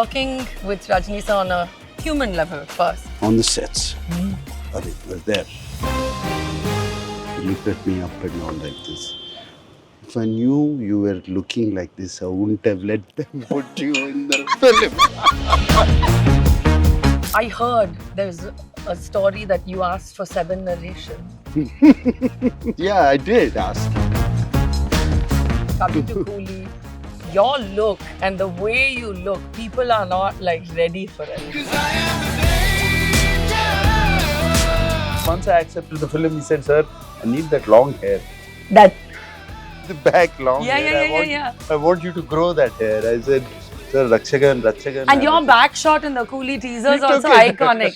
working with Rajini sir on a human level first? On the sets. Arun was there. He looked at me up and down like this. If I knew you were looking like this, I wouldn't have let them put you in the film. I heard there's a story that you asked for 7 narration. Yeah, I did ask. Coming to Coolie, your look and the way you look, people are not like ready for it. Once I accepted the film, he said, "Sir, I need that long hair. That The back long Yeah, hair. yeah. I want you to grow that hair." I said, "Sir, Rakshagan. And your back shot in the Coolie teaser is It's also okay. iconic.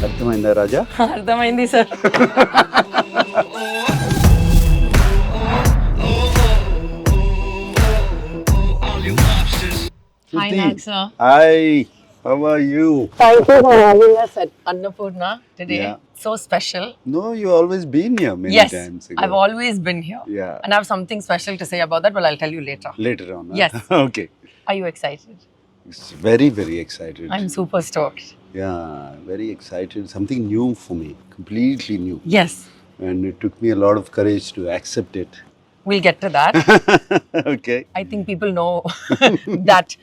Arthamainda, Raja? Ardhamaindi, sir. Hi, Nag, sir. Hi, how are you? Thank you for having us at Annapurna today. Yeah. So special. No, you've always been here many Yes, times ago. I've always been here. Yeah. And I have something special to say about that, but I'll tell you later. Later on. huh? Yes. Okay. Are you excited? It's very, very excited. I'm super stoked. Yeah, very excited. Something new for me, completely new. Yes, And it took me a lot of courage to accept it. we'll get to that. Okay. I think people know that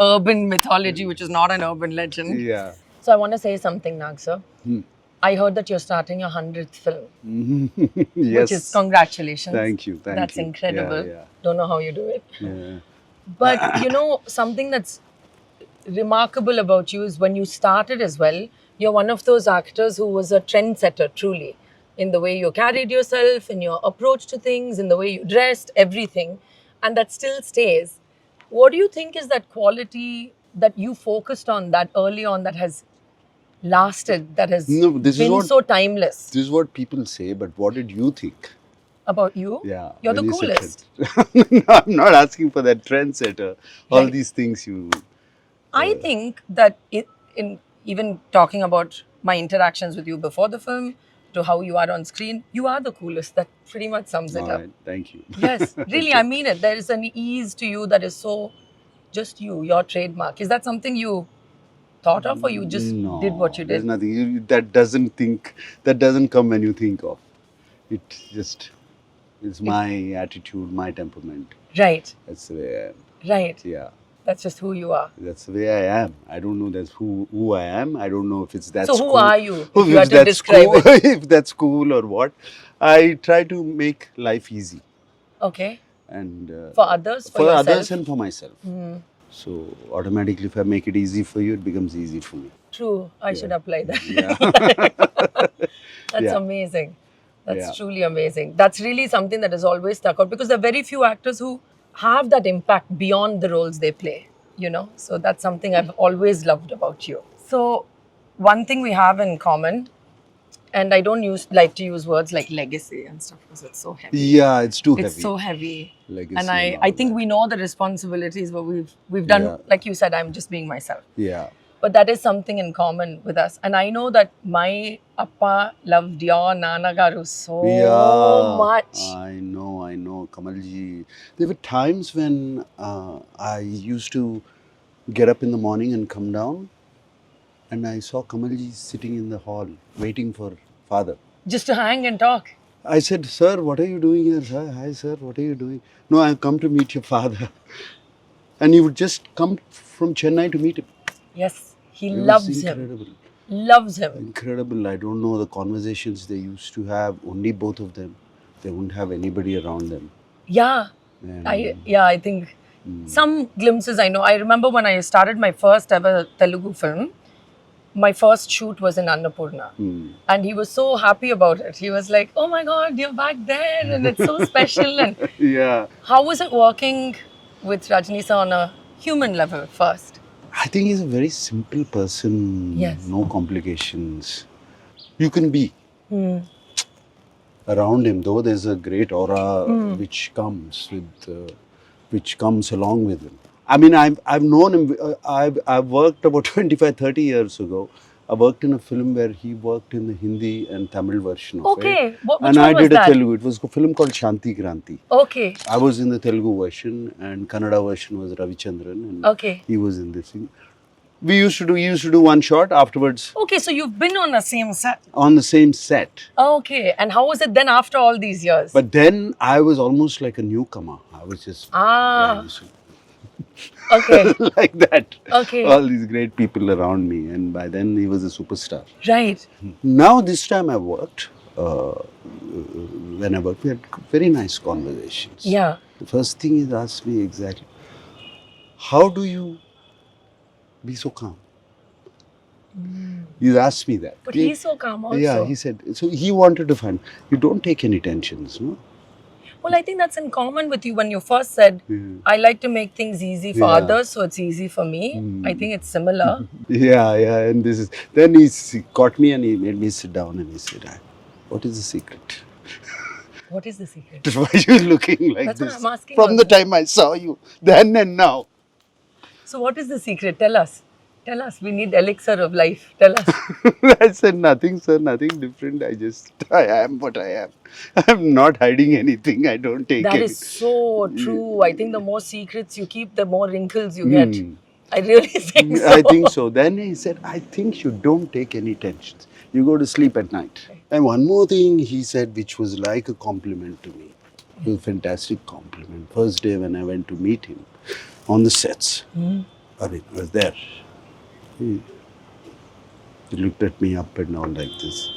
urban mythology, which is not an urban legend. Yeah. So I want to say something, Nag, sir. Hmm. I heard that you're starting your 100th film, Yes. which is congratulations. Thank you. Thank That's you. incredible. Yeah, Don't know how you do it. yeah. But you know, something that's remarkable about you is when you started as well, you're one of those actors who was a trendsetter, truly, in the way you carried yourself, in your approach to things, in the way you dressed, everything. And that still stays. What do you think is that quality that you focused on that early on that has lasted, that has No, this is been what- so timeless This is what people say, but what did you think? about you? Yeah. You're the when you said coolest. trend. No, I'm not asking for that trendsetter. All Right. these things you. I think that in even talking about my interactions with you before the film to how you are on screen, you are the coolest. That pretty much sums it All up. right, thank you. Yes, really, I mean it. There is an ease to you that is so just you, your trademark. Is that something you thought of, or you just No, did what you There's did? nothing. That doesn't come when you think of. It just is my attitude, my temperament. Right, That's the way I am. right. Yeah. That's just who you are. That's the way I am. I don't know that's who I am. I don't know if it's that. So who are you, if If you had to that's describe cool, if that's cool or what. I try to make life easy Okay. and For others, for for yourself. others and for myself. So automatically, if I make it easy for you, it becomes easy for me. True. I should apply that. Yeah. That's Yeah. amazing. That's Yeah. truly amazing. That's really something that has always stuck out because there are very few actors who have that impact beyond the roles they play, you know? So that's something I've always loved about you. So one thing we have in common, and I don't like to use words like legacy and stuff because it's so heavy. Yeah, it's too heavy. It's so heavy. Legacy And and I all think that. we know the responsibilities, but we've done, Yeah. like you said, I'm just being myself. Yeah. But that is something in common with us. And I know that my appa loved your Nanagaru so much. I know, Kamalji. There were times when I used to get up in the morning and come down, and I saw Kamalji sitting in the hall waiting for father. Just to hang and talk. I said, "Sir, what are you doing here, sir? Hi, sir, what are you doing?" "No, I've come to meet your father." And he would just come from Chennai to meet him. Yes, he It was loves him. incredible. Loves him. Incredible. I don't know the conversations they used to have, only both of them. They wouldn't have anybody around them. Yeah. And I think some glimpses I know. I remember when I started my first ever Telugu film, my first shoot was in Annapurna. And he was so happy about it. He was like, "Oh my God, you're back there and it's so special." And yeah. how was it working with Rajini sir on a human level first? I think he's a very simple person. Yes. No complications. You can be around him, though there's a great aura which comes along with him. I mean, I've known him. I've worked about 25, 30 years ago. I worked in a film where he worked in the Hindi and Tamil version of it. Okay. Which And one I was did that? a Telugu. It was a film called Shanti Kranti. Okay. I was in the Telugu version and Kannada version was Ravichandran and Okay. he was in this thing. We used to do one shot afterwards Okay, so you've been on the same set. on the same set. Okay. And how was it then after all these years? But then I was almost like a newcomer. I was just Ah. yeah, Okay. like that. Okay. All these great people around me, and by then he was a superstar. Right. Now this time I worked. When I worked, we had very nice conversations. Yeah. The first thing he asked me exactly, how do you be so calm? He asked me that. But he's so calm also. Yeah, he said, so he wanted to find, you don't take any tensions, no? Well, I think that's in common with you when you first said, I like to make things easy for Yeah. others, so it's easy for me. I think it's similar. Yeah, and this is, then he caught me and he made me sit down and he said, what is the secret? What is the secret? Why are you looking like That's this? what I'm asking From the also. time I saw you, then and now. So what is the secret? Tell us. Tell us. We need elixir of life. Tell us. I said, nothing, sir, nothing different. I am what I am. I'm not hiding anything. I don't take That it. is so true. I think the more secrets you keep, the more wrinkles you get. I really think so. I think so. Then he said, I think you don't take any tensions. You go to sleep at night. And one more thing he said, which was like a compliment to me. It was a fantastic compliment. First day when I went to meet him on the sets, Arun was there. He looked at me up and down like this.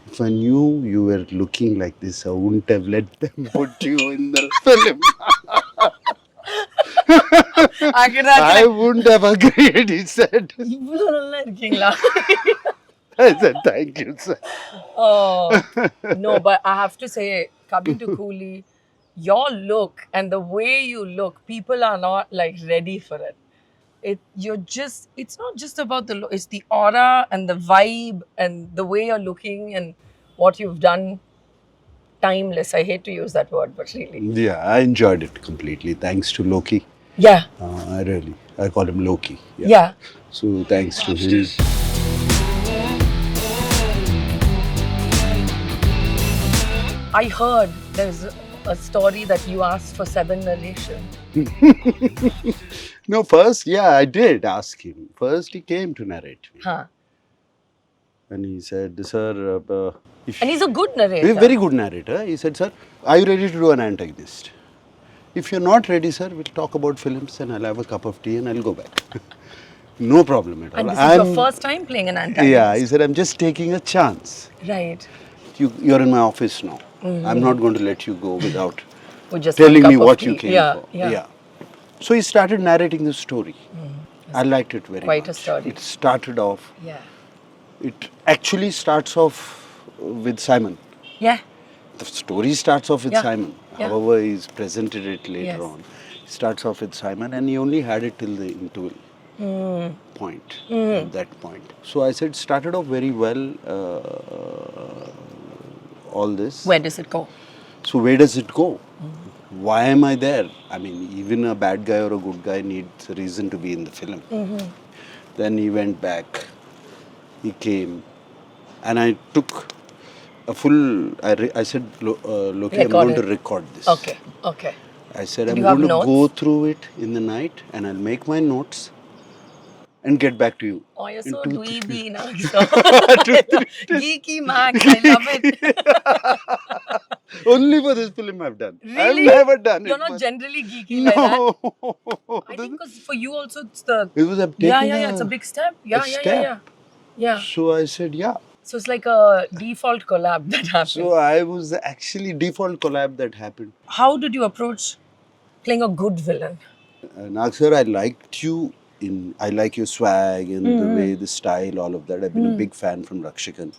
If I knew you were looking like this, I wouldn't have let them put you in the film. I wouldn't have agreed, he said. I said, thank you, sir. Oh, no, but I have to say, coming to Coolie, your look and the way you look, people are not like ready for it. It's not just about the look, it's the aura and the vibe and the way you're looking and what you've done. Timeless. I hate to use that word, but really. Yeah, I enjoyed it completely. Thanks to Loki. Yeah. I call him Loki. Yeah. So thanks to him. I heard there's a story that you asked for 7 narration. No, first, I did ask him. First, he came to narrate me. Huh. And he said, sir, And he's a good narrator. he's a very good narrator. He said, sir, are you ready to do an antagonist? If you're not ready, sir, we'll talk about films and I'll have a cup of tea and I'll go back. No problem at all. And this is your first time playing an antagonist. Yeah, he said, I'm just taking a chance. Right. You're in my office now. I'm not going to let you go without With just telling one me cup of what tea. you came Yeah, for. yeah. So he started narrating the story. I liked it very Quite a much. story. It started off. Yeah. It actually starts off with Simon. Yeah. The story starts off with Yeah. Simon. Yeah. However, he's presented it later Yes. on. It starts off with Simon, and he only had it till the interval point. At that point. So I said, started off very well. All this. Where does it go? So where does it go? Why am I there? I mean, even a bad guy or a good guy needs a reason to be in the film. Then he went back. He came, and I took a full. I said, Loki, I'm going to record this. Okay. Okay. I said, Did I'm you have going to notes? go through it in the night, and I'll make my notes and get back to you. Oh, you're in so 2-3 dweeby now. Geeky Max. I love it. Only for this film I've done. Really? I've never done it. You're not but- generally geeky like that. No. I think because for you also it's the... It was a it's a big step. Yeah. step. Yeah. So I said, yeah. So it's like a default collab that happened. So I was actually default collab that happened. How did you approach playing a good villain? Nag sir, I liked you. I like your swag and the way, the style, all of that. I've been a big fan from Rakshikan,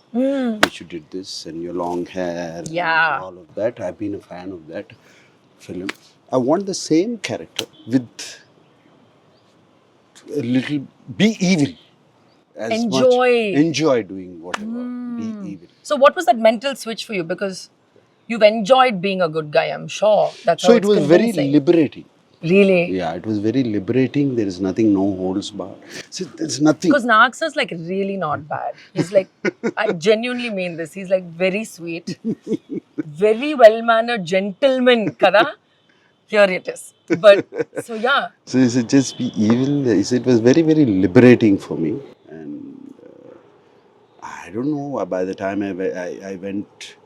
which you did this, and your long hair, Yeah. and all of that. I've been a fan of that film. I want the same character with a little, be evil. As enjoy doing whatever. Be evil. So what was that mental switch for you? Because you've enjoyed being a good guy, I'm sure. That's So how it was very liberating. Really? Yeah, it was very liberating. There is nothing, no holds barred. So there's nothing. Because Nagsar's like really not bad. He's like, I genuinely mean this. He's like very sweet, very well-mannered gentleman, kada. Here it is. But so yeah, So is it just be evil? It was very, very liberating for me. And I don't know, by the time I went,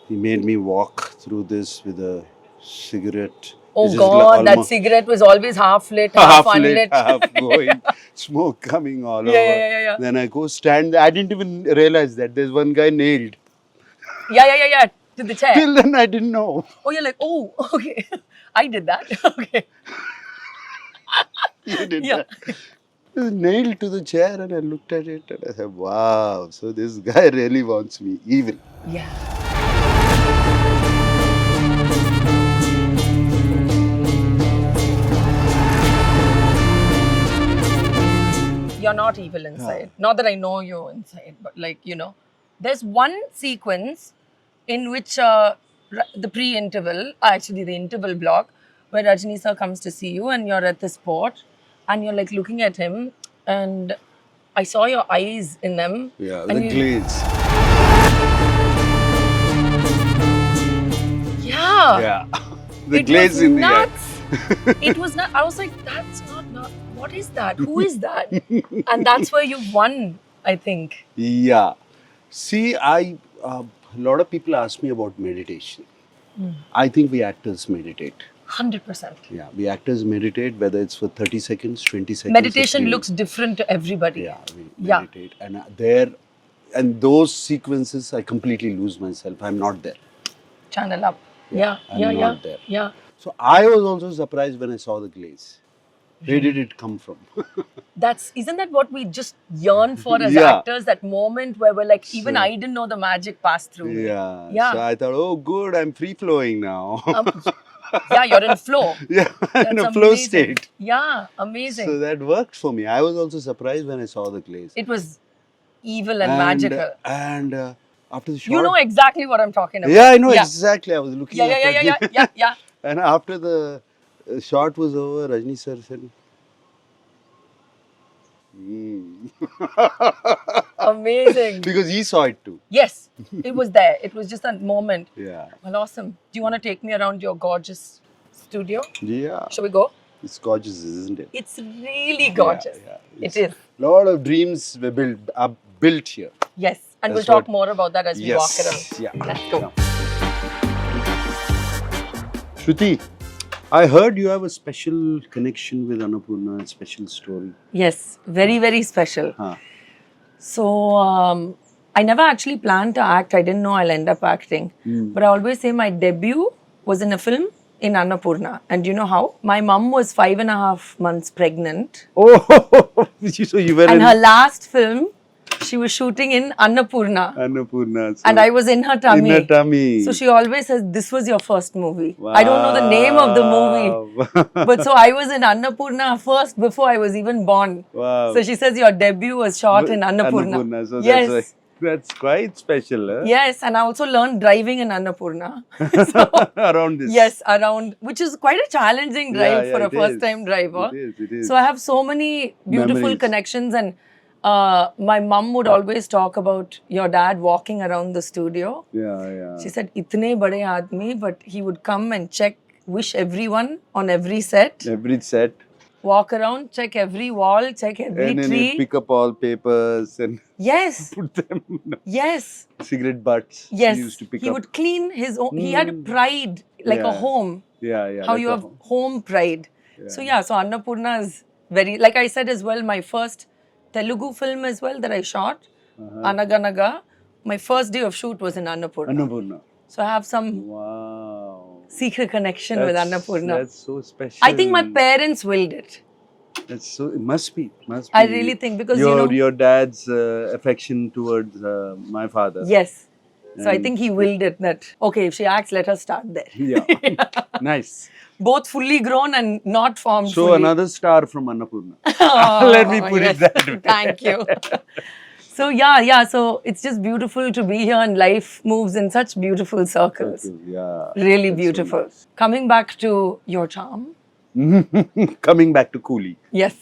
he made me walk through this with a cigarette. oh which is God, that almost cigarette was always half lit, half half lit, unlit. half going, smoke coming all over. Yeah. Then I go stand there. I didn't even realize that there's one guy nailed. Yeah. To the chair. Till then I didn't know. Oh, you're like, oh, okay. I did that. Okay. You did Yeah. that. It was nailed to the chair and I looked at it and I said, wow, so this guy really wants me evil. Yeah. You're not evil inside. Not that I know you inside, but like, there's one sequence in which the pre-interval, actually the interval block, where Rajini sir comes to see you and you're at the spot and you're like looking at him and I saw your eyes in them. Yeah, and the glaze. Yeah. Yeah. The It glaze was in the eye. nuts. It was not. I was like, that's not. What is that? Who is that? And that's where you won, I think. Yeah. See, a lot of people ask me about meditation. I think we actors meditate. 100%. Yeah, we actors meditate, whether it's for 30 seconds, 20 seconds. Meditation looks different to everybody. Yeah, we meditate. And those sequences, I completely lose myself. I'm not there. Channel up. Yeah. I'm not there. Yeah. So I was also surprised when I saw the glaze. Where did it come from? Isn't that what we just yearn for as Yeah. actors? That moment where we're like, even I didn't know the magic passed through me. Yeah. So I thought, oh, good, I'm free flowing now. Yeah, you're in flow. Yeah, in a flow state. Yeah, amazing. So that worked for me. I was also surprised when I saw the glaze. It was evil and magical. And after the shot. You know exactly what I'm talking about. Yeah, I know exactly. I was looking at Yeah. And after the shot was over, Rajni sir said, Amazing. because he saw it too. Yes, it was there. It was just that moment. Yeah. Well, awesome. Do you want to take me around your gorgeous studio? Yeah. Shall we go? It's gorgeous, isn't it? It's really gorgeous. Yeah. It is. Lot of dreams were built here. Yes. And That's we'll talk what- more about that as we walk around. Yeah. Let's go. Yeah. Shruti, I heard you have a special connection with Annapurna, a special story. Yes, very, very special. Huh. So, I never actually planned to act. I didn't know I'll end up acting. But I always say my debut was in a film in Annapurna. And do you know how? My mum was 5.5 months pregnant. Oh, so you were And in her last film, she was shooting in Annapurna. Annapurna. So And I was in her tummy. in her tummy. So she always says, this was your first movie. I don't know the name of the movie. Wow. But so I was in Annapurna first before I was even born. Wow. So she says your debut was shot in Annapurna. So Yes. that's quite special. Huh? Yes, and I also learned driving in Annapurna. Around this. Yes, around, which is quite a challenging drive for a it is. first-time driver. It is. So I have so many beautiful Memories. connections, and my mum would always talk about your dad walking around the studio. Yeah. She said, "Itne bade aadmi," but he would come and check, wish everyone on every set, Every set. walk around, check every wall, check every And then tree. he'd pick up all papers and Yes, put them. yes. Cigarette butts. Yes, He used to pick he up. would clean his own. He had pride, like a Yeah. home. Yeah. How like you a have home pride. Yeah. So Annapurna is very, like I said as well, my first Telugu film as well that I shot, Anaganaga. My first day of shoot was in Annapurna. Annapurna. So I have some Wow. secret connection with Annapurna. That's so special. I think my parents willed it. That's so. It must be. I really think because your dad's affection towards my father. Yes. So I And- think he willed it that, okay, if she acts, let her start there. Yeah. Nice. Both fully grown and not formed So fully. another star from Annapurna. Oh, Let me put it that way. Thank you. So yeah. So it's just beautiful to be here, and life moves in such beautiful circles. Yeah. Really That's so beautiful. nice. Coming back to your charm, Coming back to Coolie. Yes.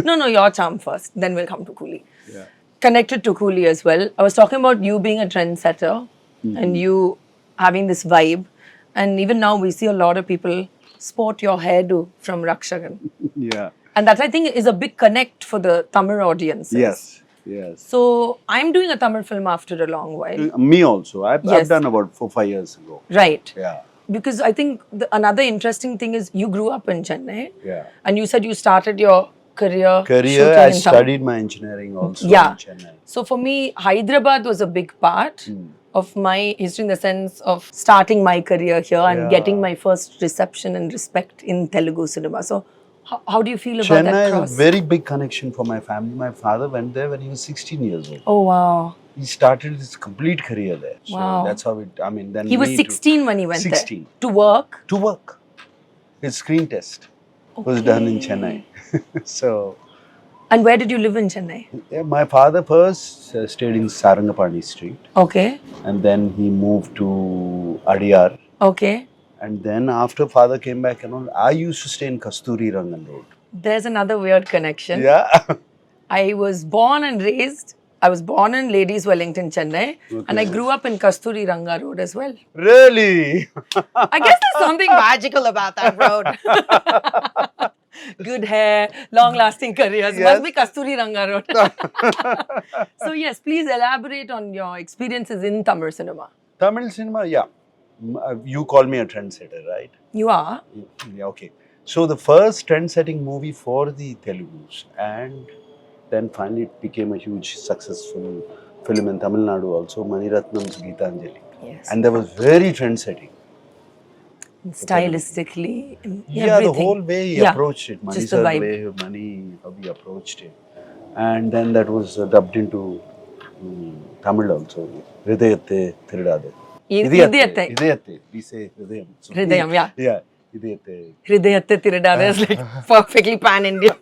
No, your charm first. Then we'll come to Coolie. Yeah. Connected to Coolie as well. I was talking about you being a trendsetter and you having this vibe. And even now we see a lot of people sport your hairdo from Rakshagan. Yeah. And that I think is a big connect for the Tamil audiences. Yes. Yes. So I'm doing a Tamil film after a long while. Me also. I've Yes. done about 4-5 years ago. Right. Yeah. Because I think another interesting thing is you grew up in Chennai. Yeah. And you said you started your career shooting I in Tamil. studied my engineering also Yeah. in Chennai. So for me, Hyderabad was a big part of my history in the sense of starting my career here and getting my first reception and respect in Telugu cinema. So how do you feel about that Chennai cross? is a very big connection for my family. My father went there when he was 16 years old. Oh, wow. He started his complete career there. So Wow. that's how it, I mean, then He was me 16 when he went 16. there. To work? To work. His screen test was done in Chennai. So, And where did you live in Chennai? yeah, my father first stayed in Sarangapani Street. Okay. And then he moved to Adiyar. Okay. And then after father came back and all, I used to stay in Kasturi Rangan Road. There's another weird connection. Yeah. I was born and raised. I was born in Ladies Wellington, Chennai. And I grew up in Kasturi Ranga Road as well. Really? I guess there's something magical about that road. Good hair, long-lasting careers. Yes. Must be Kasturi Ranga Road. So yes, please elaborate on your experiences in Tamil cinema. Tamil cinema, yeah. You call me a trendsetter, right? You are? Yeah, okay. So the first trend-setting movie for the Telugus, and then finally it became a huge successful film in Tamil Nadu also, Maniratnam's Geetanjali. Yes. And that was very trend-setting. Stylistically, Yeah, the whole way he approached it. Mani just the sir, vibe. way how he approached it. And then that was dubbed into Tamil also. Hridayatte Thirudade. Hridayatte. Hridayatte. We say Hridayam. So, Hridayam, yeah. Yeah. Hridayatte. Hridayatte Tirudade is like perfectly pan-Indian.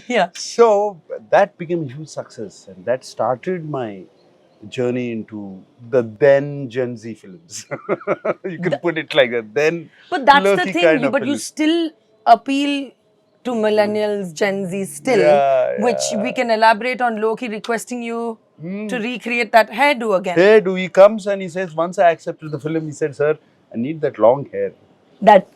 Yeah. So that became a huge success, and that started my journey into the then Gen Z films. You could put it like that. Then, But that's the Loki thing, kind of but you films. still appeal to millennials, Gen Z still, Yeah, which yeah. we can elaborate on Loki requesting you to recreate that hairdo again. Hey, he comes and he says, once I accepted the film, he said, sir, I need that long hair. That,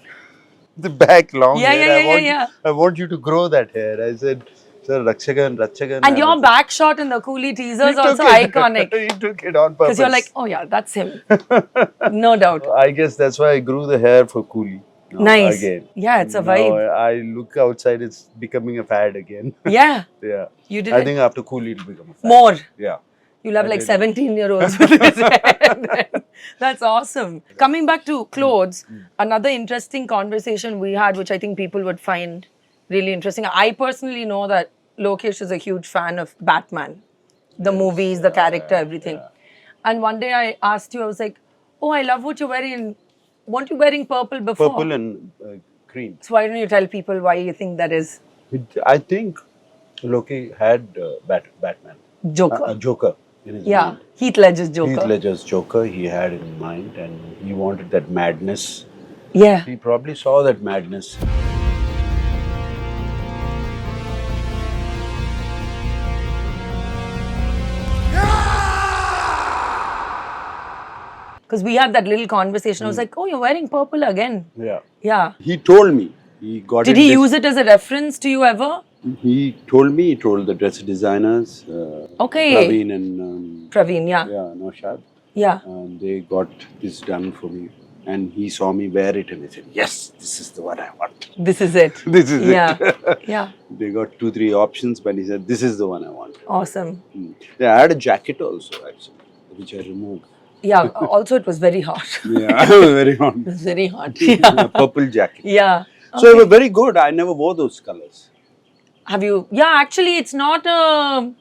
The back long Yeah, hair. yeah. I want you to grow that hair. I said, sir, Rakshagan. and your back shot in the Coolie teaser is also it. iconic. He took it on purpose. Because you're like, oh yeah, that's him. No doubt. I guess that's why I grew the hair for Coolie. Now, Nice. Again. Yeah, it's a Now vibe. I look outside, it's becoming a fad again. Yeah, Yeah. you did I it. think after Coolie it'll become a fad. More. Yeah. You'll have I like did. 17-year-olds with his hair. That's awesome. Coming back to clothes, another interesting conversation we had, which I think people would find really interesting. I personally know that Lokesh is a huge fan of Batman, the movies, the character, everything. And one day I asked you, I was like, oh, I love what you're wearing. Weren't you wearing purple before? Purple and cream. So why don't you tell people why you think that is I think Loki had Batman. Joker? Joker. In his Yeah, mind. Heath Ledger's Joker. Heath Ledger's Joker he had in mind, and he wanted that madness. Yeah. He probably saw that madness. Because we had that little conversation. I was like, oh, you're wearing purple again. Yeah. Yeah. He told me. He got Did it he this- use it as a reference to you ever? He told me. He told the dress designers. Okay. Praveen and Praveen, yeah. Naushad. Yeah. They got this done for me, and he saw me wear it, and he said, "Yes, this is the one I want. This is it. This is Yeah. it." Yeah. They got 2-3 options, but he said, "This is the one I want." Awesome. Yeah, I had a jacket also, actually, which I removed. Yeah. Also, it was very hot. Yeah, I was very hot. It was very hot. Yeah. A purple jacket. Yeah. So they were very good. I never wore those colors. Have you? Yeah, actually, it's not a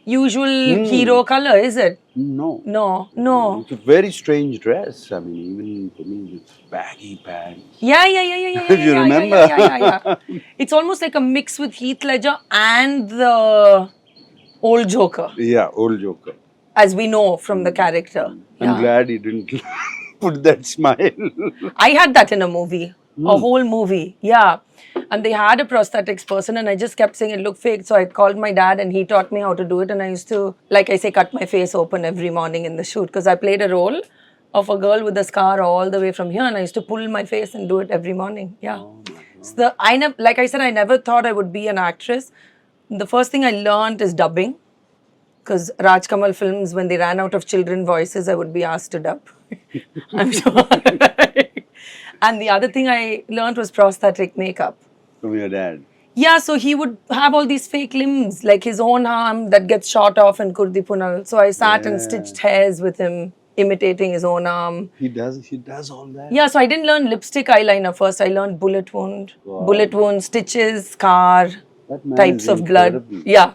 usual hero color, is it? No. No. It's a very strange dress. I mean, even for me, with baggy pants. Yeah. You Yeah, remember? Yeah. It's almost like a mix with Heath Ledger and the old Joker, Yeah, old Joker. as we know from the character. I'm glad he didn't put that smile. I had that in a movie. a whole movie. Yeah. And they had a prosthetics person, and I just kept saying it looked fake. So I called my dad, and he taught me how to do it. And I used to, like I say, cut my face open every morning in the shoot, because I played a role of a girl with a scar all the way from here, and I used to pull my face and do it every morning. Yeah. Oh my God. So like I said, I never thought I would be an actress. The first thing I learned is dubbing, because Raj Kamal films, when they ran out of children voices, I would be asked to dub. I'm sure. And the other thing I learned was prosthetic makeup. From your dad. Yeah, so he would have all these fake limbs, like his own arm that gets shot off in Kurdi Punal. So I sat and stitched hairs with him, imitating his own arm. He does all that. Yeah, so I didn't learn lipstick eyeliner first. I learned bullet wound, stitches, scar, That man types is of blood. incredible. Yeah.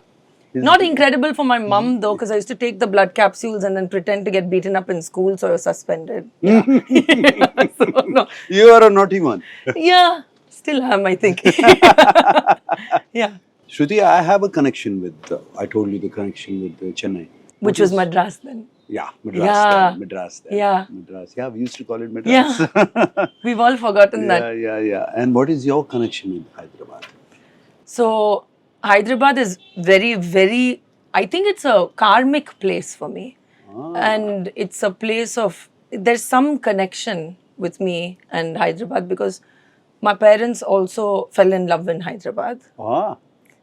Not incredible for my mum though, because I used to take the blood capsules and then pretend to get beaten up in school, so I was suspended. Yeah. So, no. You are a naughty one. Yeah, still am, I think. Yeah. Shruti, I have a connection with, I told you the connection with Chennai. Which was Madras then. Yeah, Madras. Yeah. Then, Madras. Then. Yeah. Madras. Yeah, we used to call it Madras. Yeah. We've all forgotten that. Yeah. And what is your connection with Hyderabad? So, Hyderabad is very, very, I think it's a karmic place for me. And it's a place of, there's some connection with me and Hyderabad, because my parents also fell in love in Hyderabad.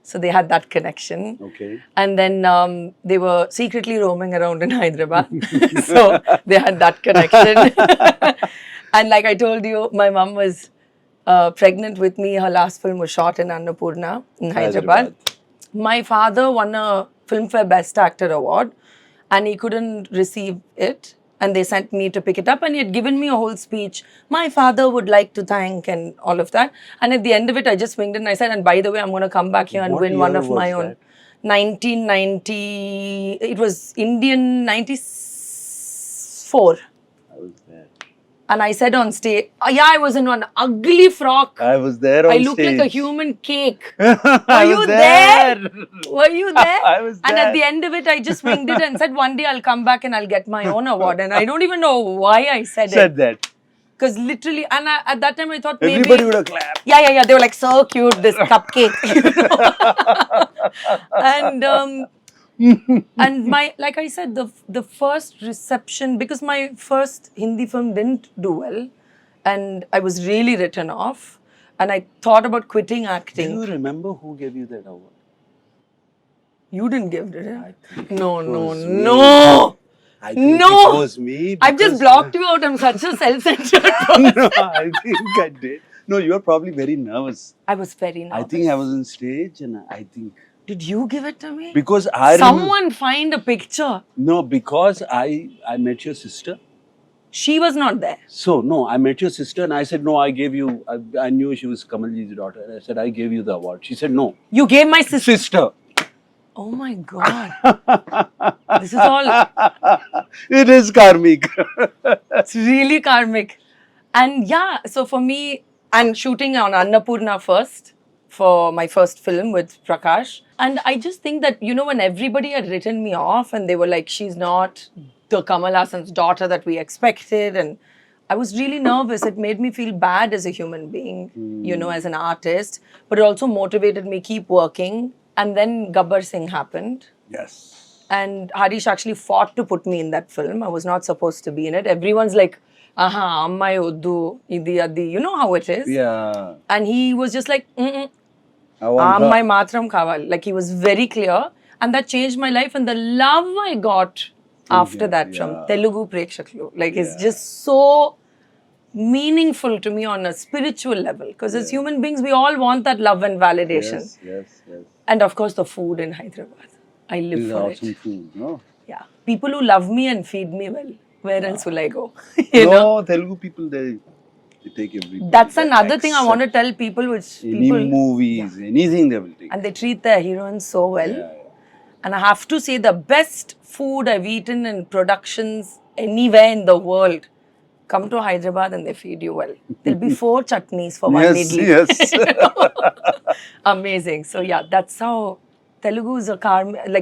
So they had that connection. Okay. And then they were secretly roaming around in Hyderabad. So they had that connection. And like I told you, my mom was pregnant with me. Her last film was shot in Annapurna in Hyderabad. My father won a Filmfare Best Actor award, and he couldn't receive it. And they sent me to pick it up, and he had given me a whole speech. My father would like to thank and all of that. And at the end of it, I just winged it and I said, and by the way, I'm going to come back here and win one of my own. 1990, it was Indian 94. I was there. And I said on stage, I was in one ugly frock. I was there on I looked stage. like a human cake. Were you there? Were you there? I was there. And at the end of it, I just winged it and said, one day I'll come back and I'll get my own award. And I don't even know why I said it. That. Because literally, and at that time I thought maybe... Everybody would have clapped. Yeah. They were like, so cute, this cupcake. And my, like I said, the first reception, because my first Hindi film didn't do well, and I was really written off, and I thought about quitting acting. Do you remember who gave you that award? You didn't give it, I think No. I think it was me. I've just blocked you out. I'm such a self-centered person. No, I think I did. No, you were probably very nervous. I was very nervous. I think I was on stage and I think... Did you give it to me? Because I... Someone find a picture. No, because I met your sister. She was not there. So, no, I met your sister and I said, no, I gave you... I knew she was Kamalji's daughter. And I said, I gave you the award. She said, no. You gave my sister. Oh my God. This is all... It is karmic. It's really karmic. And yeah, so for me, I'm shooting on Annapurna first for my first film with Prakash. And I just think that, when everybody had written me off and they were like, she's not the Kamal Haasan's daughter that we expected. And I was really nervous. It made me feel bad as a human being, as an artist. But it also motivated me keep working. And then Gabbar Singh happened. Yes. And Harish actually fought to put me in that film. I was not supposed to be in it. Everyone's like, ammai oddu, idi adi. You know how it is. Yeah. And he was just like, ammai matram kaval. Like he was very clear. And that changed my life. And the love I got after that from Telugu Prekshaklu, like it's just so meaningful to me on a spiritual level. Because as human beings, we all want that love and validation. Yes. And of course, the food in Hyderabad. I live This is for awesome it. food, no? Yeah. People who love me and feed me well. Where else will I go? Telugu people, they take everything. That's another thing I want to tell people, which Any movies, anything they will take. And they treat their heroines so well. Yeah. And I have to say, the best food I've eaten in productions anywhere in the world, come to Hyderabad and they feed you well. There'll be 4 chutneys for one idli. Yes. Amazing. So yeah, that's how Telugu is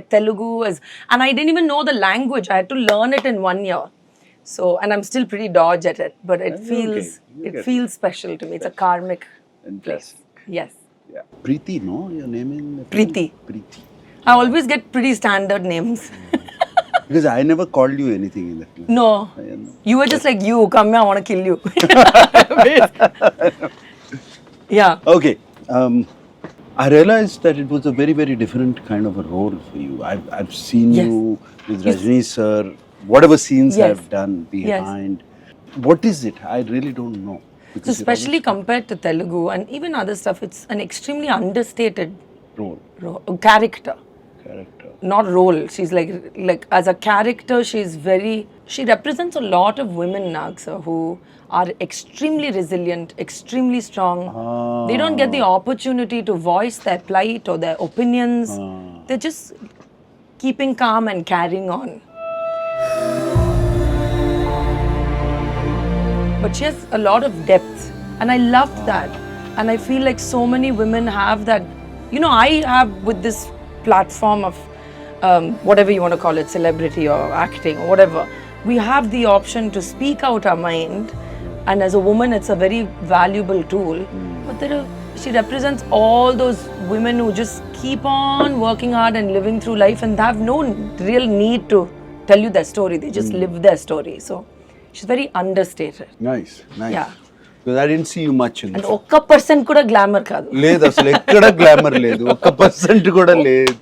Telugu is, and I didn't even know the language. I had to learn it in 1 year. So, and I'm still pretty dodge at it, but it Yeah, feels you'll get feels special to me. It's a karmic place. Interesting. Yes. Yeah. Preeti, no? Your name in the film? Preeti. Preeti. I always get pretty standard names. Because I never called you anything in that film. No. I know. You were just like, you, come here, I want to kill you. Yeah. Okay. I realized that it was a very, very different kind of a role for you. I've seen Yes. you with Rajini sir, whatever scenes Yes. I've done behind. What is it? I really don't know. So Because it especially compared to Telugu and even other stuff, it's an extremely understated role, character. character. Not role. She's like as a character, she represents a lot of women, Nagsa, who are extremely resilient, extremely strong. They don't get the opportunity to voice their plight or their opinions. They're just keeping calm and carrying on. But she has a lot of depth, and I loved that. And I feel like so many women have that. You know, I have with this platform of whatever you want to call it, celebrity or acting or whatever, we have the option to speak out our mind. And as a woman, it's a very valuable tool. But she represents all those women who just keep on working hard and living through life, and they have no real need to tell you their story. They just live their story. So she's very understated. Nice, nice. Yeah. Because I didn't see you much in And the ఒక్క percent కూడా glamour కాదు. లేదు అసలు ఎక్కడ glamour లేదు, 1% కూడా లేదు.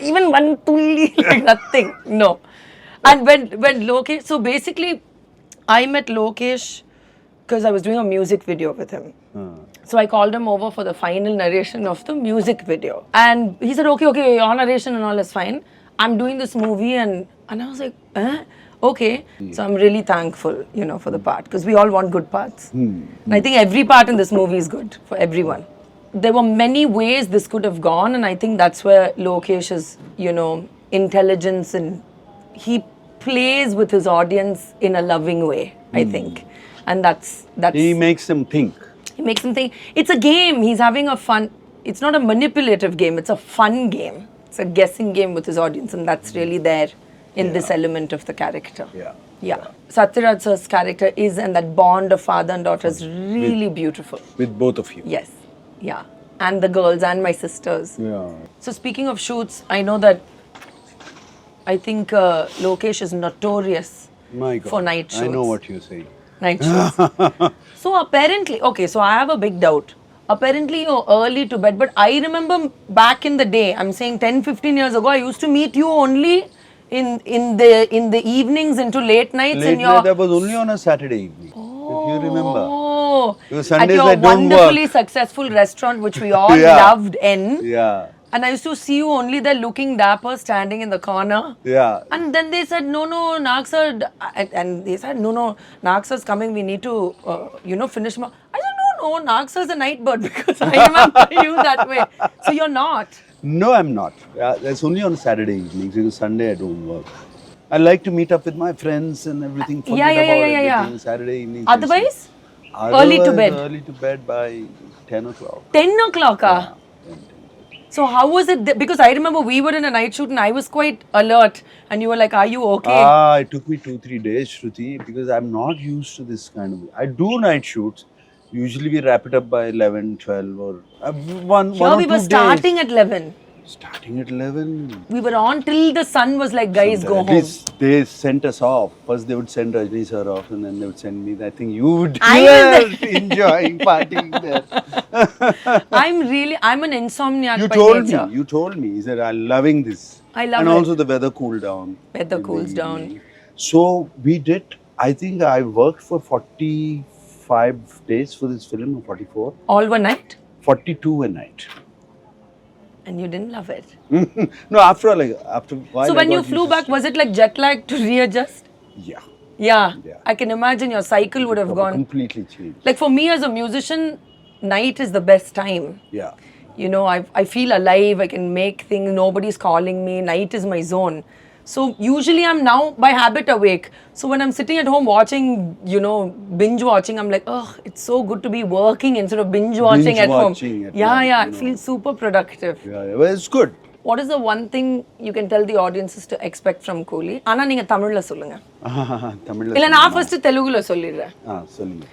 Even one tulli, like nothing. No. And when Lokesh, so basically I met Lokesh because I was doing a music video with him. So I called him over for the final narration of the music video. And he said, okay, your narration and all is fine. I'm doing this movie and I was like, okay. So I'm really thankful, for the part because we all want good parts. And I think every part in this movie is good for everyone. There were many ways this could have gone, and I think that's where Lokesh's, intelligence, and he plays with his audience in a loving way, I think. And that's He makes them think. He makes them think. It's a game. He's having a fun. It's not a manipulative game. It's a fun game. It's a guessing game with his audience, and that's really there in this element of the character. Yeah. Satyaraj sir's character is, and that bond of father and daughter is really beautiful. With both of you. Yes. Yeah. And the girls and my sisters. Yeah. So speaking of shoots, I know that I think Lokesh is notorious My God. for night shoots. I know what you're saying. Night shoots. So apparently, okay, so I have a big doubt. Apparently you're early to bed, but I remember back in the day, I'm saying 10-15 years ago, I used to meet you only in the evenings into late nights in your... That was only on a Saturday evening, if you remember. Oh, Because at Sundays your I don't wonderfully work. successful restaurant, which we all Yeah. loved in. Yeah. And I used to see you only there looking dapper, standing in the corner. Yeah. And then they said, no, Nag sir, and they said, no, Nag sir's coming, we need to, finish. I said, no, Nag sir's a night bird because I remember you that way. So you're not. No, I'm not. That's only on Saturday evenings, because Sunday I don't work. I like to meet up with my friends and everything. Forget about everything. Saturday evenings. Otherwise, early to bed. Early to bed by 10 o'clock. 10 o'clock? So how was it? Because I remember we were in a night shoot and I was quite alert and you were like, are you okay? It took me 2-3 days, Shruti, because I'm not used to this kind of... I do night shoots. Usually we wrap it up by 11, 12 or one Here or we 2 were starting days. at 11. Starting at 11. We were on till the sun was like, guys, go At home. least they sent us off. First they would send Rajini sir off and then they would send me. I think you would I was enjoying partying there. I'm an insomniac You by nature. told me. He said, I'm loving this. I love and it. also the weather cooled down. Weather in the cools down. evening. So we did, I think I worked for 45 days for this film, or 44. All one night? 42 a night. And you didn't love it. No, after a while. So when you flew back, was it like jet lag to readjust? Yeah. Yeah. Yeah. I can imagine your cycle would have gone. Completely changed. Like for me as a musician, night is the best time. Yeah. I feel alive. I can make things. Nobody's calling me. Night is my zone. So usually I'm now by habit awake. So when I'm sitting at home watching, binge watching, I'm like, oh, it's so good to be working instead of binge watching at home. Binge-watching at Yeah, home, yeah. I feel super productive. Yeah, well, it's good. what is the one thing you can tell the audiences to expect from Coolie? ஆனா நீங்க தமிழ்ல சொல்லுங்க. தமிழ்ல இல்ல நான் first தெலுங்குல சொல்லிடுறேன். சொல்லுங்க.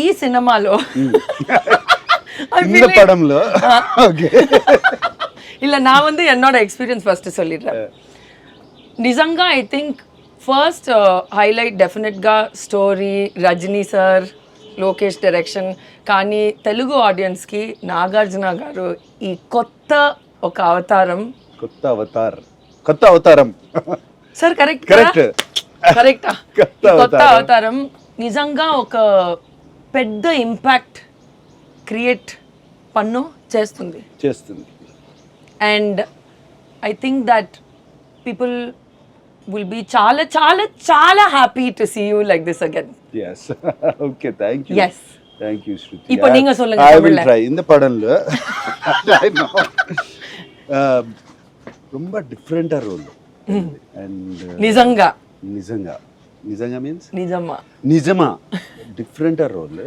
ఈ సినిమాలో இந்த படம்ல ஓகே. இல்ல நான் வந்து என்னோட எக்ஸ்பீரியன்ஸ் ஃபர்ஸ்ட் சொல்லிடுறேன். నిజంగా ఐ థింక్ ఫస్ట్ హైలైట్ డెఫినెట్గా story, Rajini sir, Lokesh direction. కానీ తెలుగు ఆడియన్స్కి నాగార్జున గారు ఈ కొత్త ఒక అవతారం. కొత్త అవతారం సార్ కరెక్ట్ కరెక్టా? కొత్త అవతారం నిజంగా ఒక పెద్ద ఇంపాక్ట్ క్రియేట్ చేస్తుంది. And I think that people will be chala happy to see you like this again. Yes. Okay, thank you. Yes. Thank you, Shruti. இப்போ நீங்க சொல்லுங்க. I will try. இந்த படம்ல I know ரொம்ப டிஃபரெண்டா ரோல். And நிஜங்க means நிஜமா டிஃபரெண்டா role.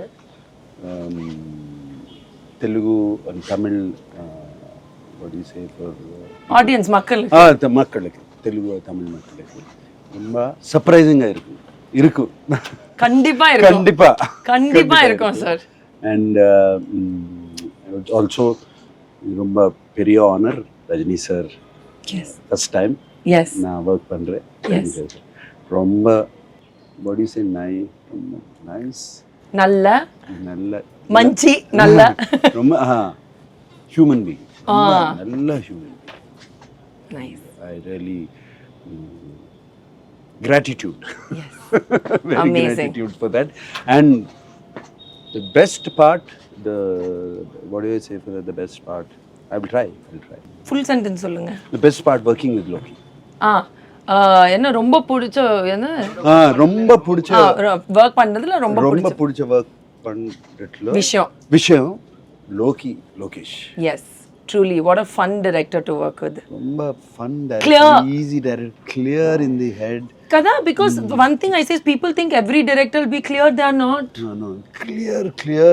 Telugu and Tamil, what do you say for audience மக்களுக்கு தெலுங்கு தமிழ் மக்களுக்கு ரொம்ப சர்ப்ரைசிங்கா இருக்கும். கண்டிப்பா இருக்கும் சார். அண்ட் ஆல்சோ ரொம்ப பெரிய honour Rajini sir. First time நான் ஒர்க் பண்றேன். ரொம்ப பாடி சே நைஸ் நல்ல மஞ்சி நல்ல ரொம்ப ஹியூமன் பீயிங். நல்ல human being. Nice. I really gratitude. Yes. Very amazing. Gratitude for that. And the best part, what do I say for the best part? I'll try. Full sentence சொல்லுங்க. The best part working with Loki. என்ன ரொம்ப பிடிச்ச work பண்றதுல ரொம்ப பிடிச்ச work பண்றதுல விஷயம் Lokesh. Yes. Truly, what a fun director to work with. Romba fun director, easy director, clear in the head. Kada, because one thing I say is people think every director will be clear, they are not. No, clear.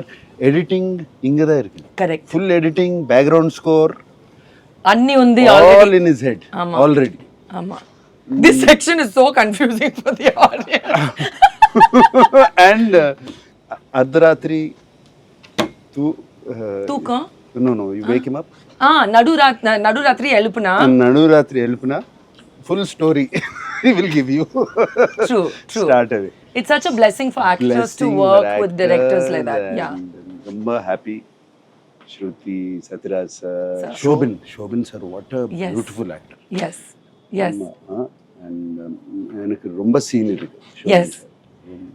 Editing inga da irukku. Correct. Full editing, background score. Anni undi all in his head. Already. Ama. This section is so confusing for the audience. And Adratri Tuka? No, you wake him up. நடுராத்திரி எழுப்புனா full story he will give you. True. Start away. It's such a blessing for actors to work with directors like that. Yeah. Romba happy. Shruti, Satiraj sir, Shobin sir, what a beautiful actor. Yes. And எனக்கு ரொம்ப scene இருக்கு. Yes.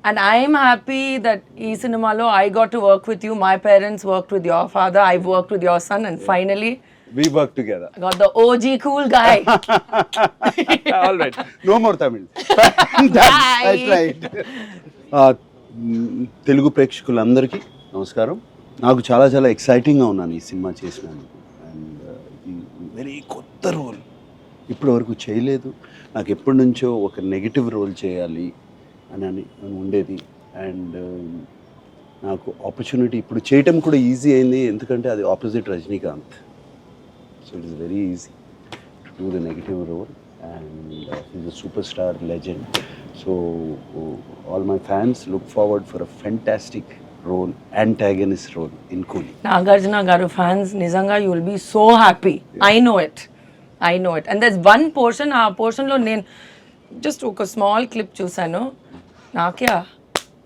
And I am happy that ee cinemalo I got to work with you. My parents worked with your father. I've worked with your son, and finally we worked together. I got the OG cool guy. All right. No more Tamil. That's right. Telugu ప్రేక్షకులందరికీ నమస్కారం. నాకు చాలా ఎక్సైటింగ్గా ఉన్నాను ఈ cinema చేసినందుకు. And very కొత్త role, ఇప్పటి వరకు చేయలేదు. నాకు ఎప్పటి నుంచో ఒక నెగిటివ్ రోల్ చేయాలి అని ఉండేది. అండ్ నాకు ఆపర్చునిటీ ఇప్పుడు చేయటం కూడా ఈజీ అయింది, ఎందుకంటే అది opposite Rajinikanth. So it is very easy to do the negative role. And is a super star legend. So all my fans look forward for a fantastic role, antagonist role in Coolie. Nagarjuna garu fans, nizanga you will be so happy. Yeah. I know it. And there's one portion, a portion lo nen just took a small clip chusano. Nakya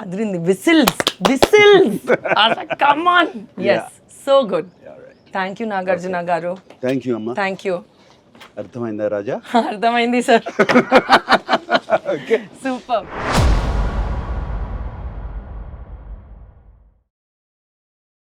adrindi whistles. I was like, come on. Yes, so good. Yeah, right. Thank you Nagarjuna garu. Thank you amma. Thank you. Ardhamainda Raja? Ardhamaindi sir. Okay. Super.